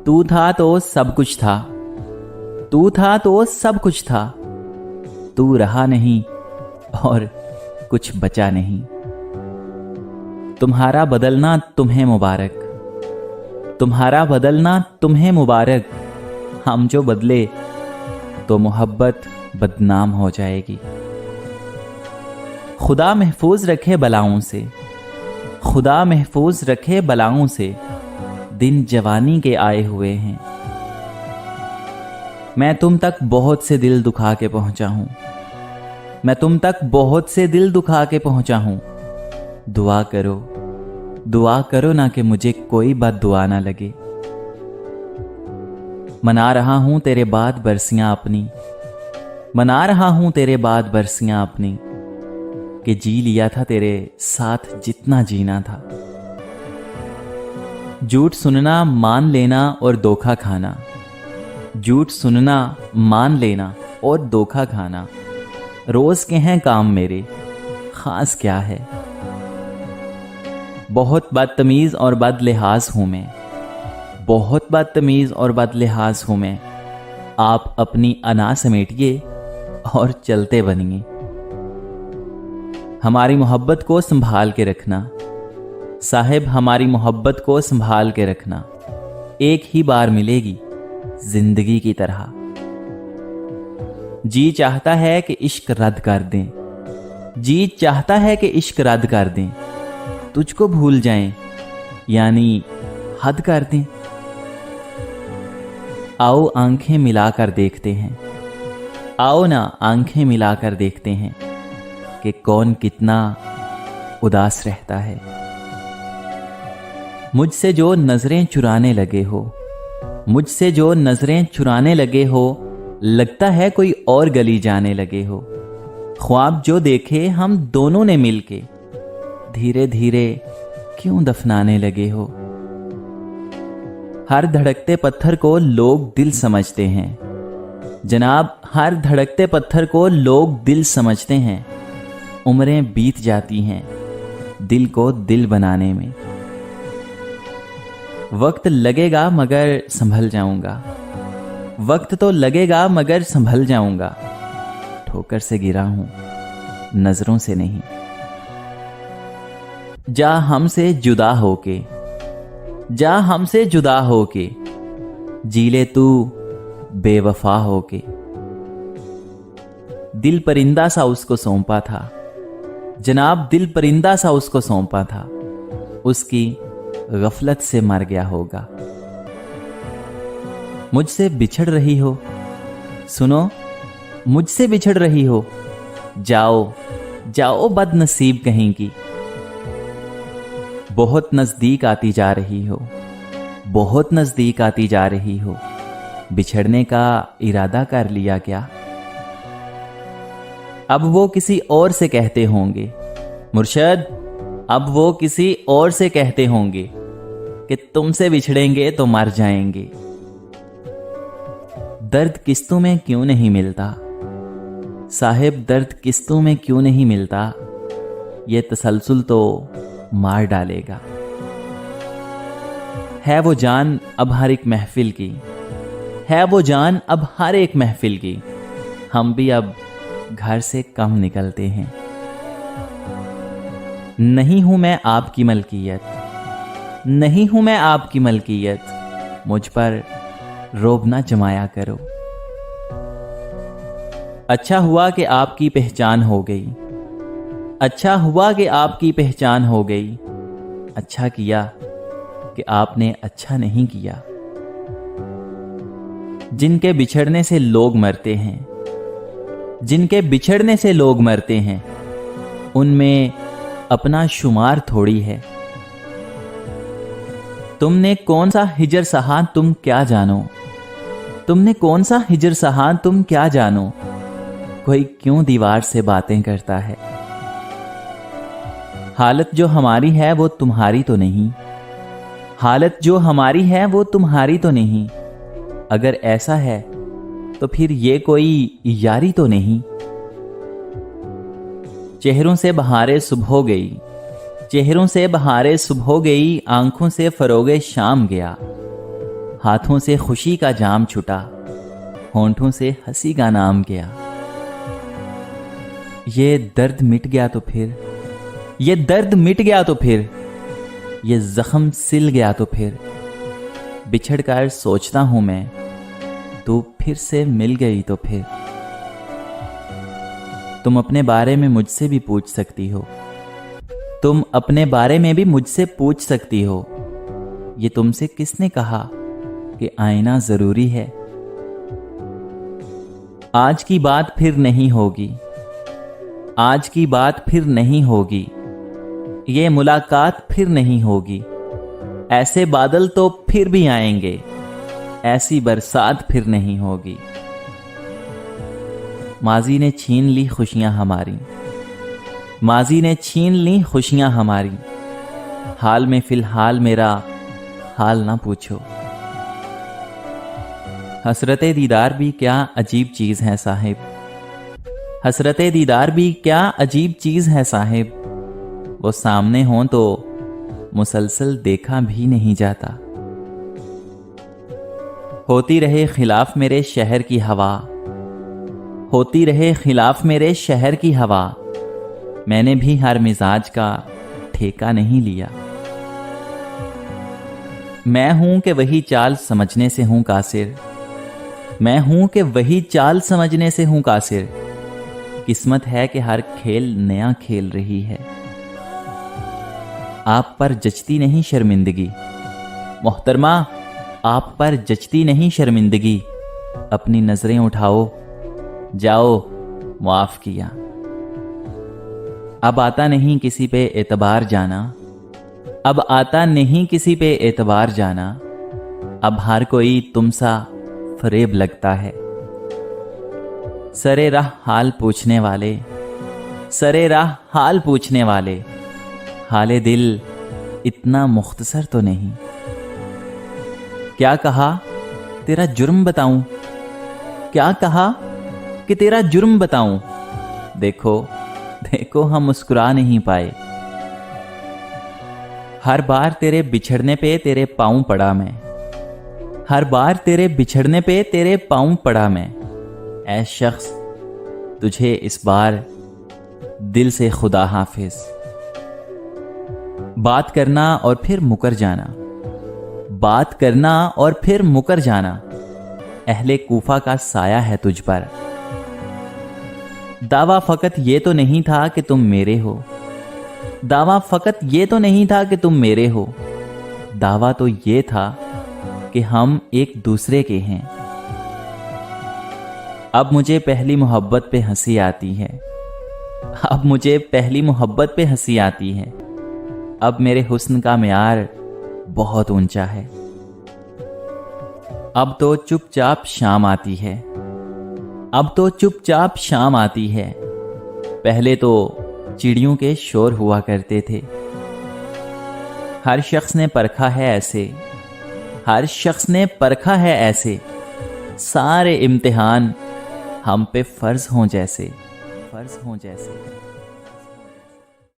तू था तो सब कुछ था, तू था तो सब कुछ था, तू रहा नहीं और कुछ बचा नहीं। तुम्हारा बदलना तुम्हें मुबारक, तुम्हारा बदलना तुम्हें मुबारक। हम जो बदले तो मोहब्बत बदनाम हो जाएगी। खुदा महफूज रखे बलाओं से, खुदा महफूज रखे बलाओं से। दिन जवानी के आए हुए हैं। मैं तुम तक बहुत से दिल दुखा के पहुंचा हूं, मैं तुम तक बहुत से दिल दुखा के पहुंचा हूं। दुआ करो, दुआ करो ना कि मुझे कोई बात दुआ ना लगे। मना रहा हूं तेरे बाद बरसियां अपनी, मना रहा हूं तेरे बाद बरसियां अपनी, कि जी लिया था तेरे साथ जितना जीना था। झूठ सुनना मान लेना और धोखा खाना, झूठ सुनना मान लेना और धोखा खाना रोज के हैं काम मेरे, खास क्या है। बहुत बदतमीज और बदलिहाज हूं मैं, बहुत बदतमीज और बदलिहाज हूं मैं। आप अपनी अना समेटिए और चलते बनिए। हमारी मोहब्बत को संभाल के रखना साहिब, हमारी मोहब्बत को संभाल के रखना। एक ही बार मिलेगी जिंदगी की तरह। जी चाहता है कि इश्क रद्द कर दें, जी चाहता है कि इश्क रद्द कर दें, तुझको भूल जाएं यानी हद कर दें। आओ आंखें मिलाकर देखते हैं, आओ ना आंखें मिलाकर देखते हैं कि कौन कितना उदास रहता है। मुझसे जो नजरें चुराने लगे हो, मुझसे जो नजरें चुराने लगे हो, लगता है कोई और गली जाने लगे हो। ख्वाब जो देखे हम दोनों ने मिलके, धीरे धीरे क्यों दफनाने लगे हो। हर धड़कते पत्थर को लोग दिल समझते हैं जनाब, हर धड़कते पत्थर को लोग दिल समझते हैं। उम्रें बीत जाती हैं दिल को दिल बनाने में। वक्त लगेगा मगर संभल जाऊंगा, वक्त तो लगेगा मगर संभल जाऊंगा। ठोकर से गिरा हूं नजरों से नहीं। जा हमसे जुदा होके, जा हमसे जुदा होके, जी ले तू बेवफा होके। दिल परिंदा सा उसको सौंपा था जनाब, दिल परिंदा सा उसको सौंपा था, उसकी गफलत से मर गया होगा। मुझसे बिछड़ रही हो, सुनो मुझसे बिछड़ रही हो, जाओ जाओ बदनसीब कहीं की। बहुत नजदीक आती जा रही हो, बहुत नजदीक आती जा रही हो। बिछड़ने का इरादा कर लिया क्या? अब वो किसी और से कहते होंगे मुर्शद, अब वो किसी और से कहते होंगे कि तुमसे बिछड़ेंगे तो मर जाएंगे। दर्द किस्तों में क्यों नहीं मिलता साहिब, दर्द किस्तों में क्यों नहीं मिलता। ये तसलसल तो मार डालेगा। है वो जान अब हर एक महफिल की, है वो जान अब हर एक महफिल की। हम भी अब घर से कम निकलते हैं। नहीं हूं मैं आपकी मलकियत, नहीं हूं मैं आपकी मलकियत। मुझ पर रोब ना जमाया करो। अच्छा हुआ कि आपकी पहचान हो गई, अच्छा हुआ कि आपकी पहचान हो गई। अच्छा किया कि आपने अच्छा नहीं किया। जिनके बिछड़ने से लोग मरते हैं, जिनके बिछड़ने से लोग मरते हैं, उनमें अपना शुमार थोड़ी है। तुमने कौन सा हिजर सहा तुम क्या जानो, तुमने कौन सा हिजर सहा तुम क्या जानो। कोई क्यों दीवार से बातें करता है। हालत जो हमारी है वो तुम्हारी तो नहीं, हालत जो हमारी है वो तुम्हारी तो नहीं। अगर ऐसा है तो फिर ये कोई यारी तो नहीं। चेहरों से बहारें सुबह गई, चेहरों से बहारें सुबह गई, आंखों से फरोगे शाम गया। ہاتھوں سے خوشی کا جام چھٹا، ہونٹوں سے ہنسی کا نام گیا۔ یہ درد مٹ گیا تو پھر، یہ درد مٹ گیا تو پھر، یہ زخم سل گیا تو پھر، بچھڑ کر سوچتا ہوں میں، تو پھر سے مل گئی تو پھر۔ تم اپنے بارے میں مجھ سے بھی پوچھ سکتی ہو، تم اپنے بارے میں بھی مجھ سے پوچھ سکتی ہو، یہ تم سے کس نے کہا کہ آئینہ ضروری ہے؟ آج کی بات پھر نہیں ہوگی، آج کی بات پھر نہیں ہوگی، یہ ملاقات پھر نہیں ہوگی، ایسے بادل تو پھر بھی آئیں گے، ایسی برسات پھر نہیں ہوگی۔ ماضی نے چھین لی خوشیاں ہماری، ماضی نے چھین لی خوشیاں ہماری، حال میں فی الحال میرا حال نہ پوچھو۔ حسرت دیدار بھی کیا عجیب چیز ہے صاحب، حسرت دیدار بھی کیا عجیب چیز ہے صاحب، وہ سامنے ہوں تو مسلسل دیکھا بھی نہیں جاتا۔ ہوتی رہے خلاف میرے شہر کی ہوا، ہوتی رہے خلاف میرے شہر کی ہوا، میں نے بھی ہر مزاج کا ٹھیکہ نہیں لیا۔ میں ہوں کہ وہی چال سمجھنے سے ہوں قاصر، میں ہوں کہ وہی چال سمجھنے سے ہوں قاصر، قسمت ہے کہ ہر کھیل نیا کھیل رہی ہے۔ آپ پر جچتی نہیں شرمندگی محترمہ، آپ پر جچتی نہیں شرمندگی، اپنی نظریں اٹھاؤ، جاؤ معاف کیا۔ اب آتا نہیں کسی پہ اعتبار جانا، اب آتا نہیں کسی پہ اعتبار جانا، اب ہر کوئی تم سا فریب لگتا ہے۔ سرے راہ حال پوچھنے والے، سرے راہ حال پوچھنے والے، حال دل اتنا مختصر تو نہیں۔ کیا کہا تیرا جرم بتاؤں، کیا کہا کہ تیرا جرم بتاؤں، دیکھو دیکھو ہم مسکرا نہیں پائے۔ ہر بار تیرے بچھڑنے پہ تیرے پاؤں پڑا میں، ہر بار تیرے بچھڑنے پہ تیرے پاؤں پڑا میں، اے شخص تجھے اس بار دل سے خدا حافظ۔ بات کرنا اور پھر مکر جانا، بات کرنا اور پھر مکر جانا، اہل کوفہ کا سایہ ہے تجھ پر۔ دعویٰ فقط یہ تو نہیں تھا کہ تم میرے ہو، دعویٰ فقط یہ تو نہیں تھا کہ تم میرے ہو، دعویٰ تو یہ تھا کہ ہم ایک دوسرے کے ہیں۔ اب مجھے پہلی محبت پہ ہنسی آتی ہے، اب مجھے پہلی محبت پہ ہنسی آتی ہے، اب میرے حسن کا معیار بہت اونچا ہے۔ اب تو چپ چاپ شام آتی ہے، اب تو چپ چاپ شام آتی ہے، پہلے تو چڑیوں کے شور ہوا کرتے تھے۔ ہر شخص نے پرکھا ہے ایسے، ہر شخص نے پرکھا ہے ایسے، سارے امتحان ہم پہ فرض ہوں جیسے، فرض ہوں جیسے۔